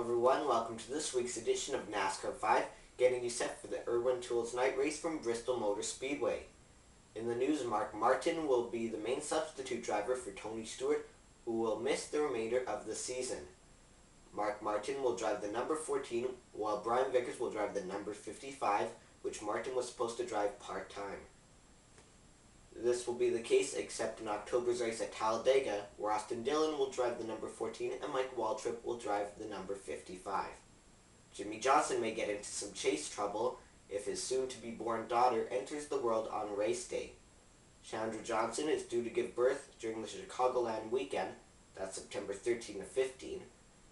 everyone, welcome to this week's edition of NASCAR 5, getting you set for the Irwin Tools Night Race from Bristol Motor Speedway. In the news, Mark Martin will be the main substitute driver for Tony Stewart, who will miss the remainder of the season. Mark Martin will drive the number 14, while Brian Vickers will drive the number 55, which Martin was supposed to drive part-time. This will be the case except in October's race at Talladega, where Austin Dillon will drive the number 14 and Mike Waltrip will drive the number 55. Jimmy Johnson may get into some chase trouble if his soon-to-be-born daughter enters the world on race day. Chandra Johnson is due to give birth during the Chicagoland weekend, that's September 13 to 15.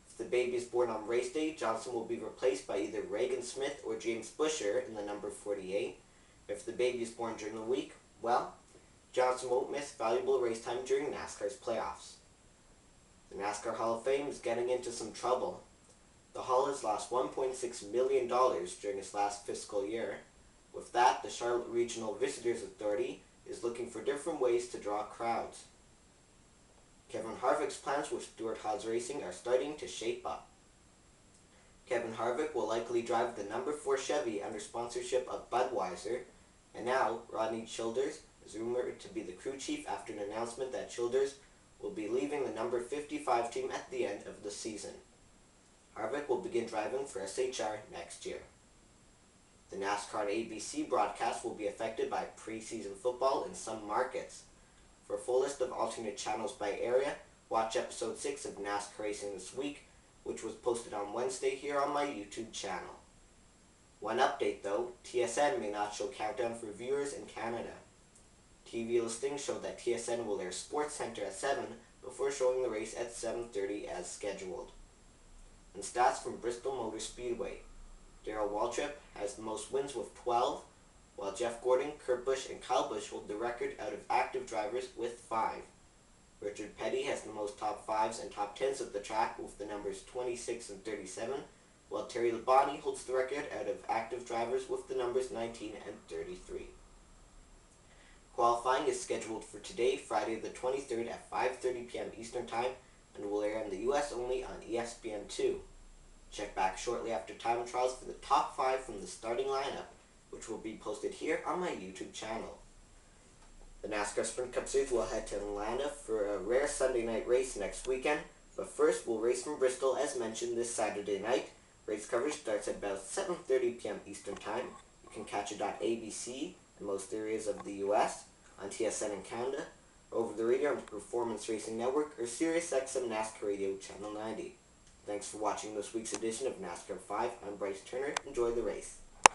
If the baby is born on race day, Johnson will be replaced by either Reagan Smith or James Busher in the number 48. If the baby is born during the week, well, Johnson won't miss valuable race time during NASCAR's playoffs. The NASCAR Hall of Fame is getting into some trouble. The Hall has lost $1.6 million during its last fiscal year. With that, the Charlotte Regional Visitors Authority is looking for different ways to draw crowds. Kevin Harvick's plans with Stewart-Haas Racing are starting to shape up. Kevin Harvick will likely drive the number 4 Chevy under sponsorship of Budweiser, and now Rodney Childers is rumored to be the crew chief after an announcement that Childers will be leaving the number 55 team at the end of the season. Harvick will begin driving for SHR next year. The NASCAR and ABC broadcast will be affected by preseason football in some markets. For a full list of alternate channels by area, watch episode 6 of NASCAR Racing This Week, which was posted on Wednesday here on my YouTube channel. One update though, TSN may not show countdown for viewers in Canada. TV listings show that TSN will air SportsCenter at 7 before showing the race at 7:30 as scheduled. And stats from Bristol Motor Speedway. Darrell Waltrip has the most wins with 12, while Jeff Gordon, Kurt Busch, and Kyle Busch hold the record out of active drivers with 5. Richard Petty has the most top 5s and top 10s of the track with the numbers 26 and 37, while Terry Labonte holds the record out of active drivers with the numbers 19 and 33. Qualifying is scheduled for today, Friday the 23rd at 5:30 p.m. Eastern Time, and will air in the US only on ESPN2. Check back shortly after time trials for the top 5 from the starting lineup, which will be posted here on my YouTube channel. The NASCAR Sprint Cup Series will head to Atlanta for a rare Sunday night race next weekend, but first we'll race from Bristol as mentioned this Saturday night. Race coverage starts at about 7:30 p.m. Eastern Time. You can catch it on ABC in most areas of the US, on TSN in Canada, over the radio on Performance Racing Network, or SiriusXM NASCAR Radio Channel 90. Thanks for watching this week's edition of NASCAR 5. I'm Bryce Turner. Enjoy the race.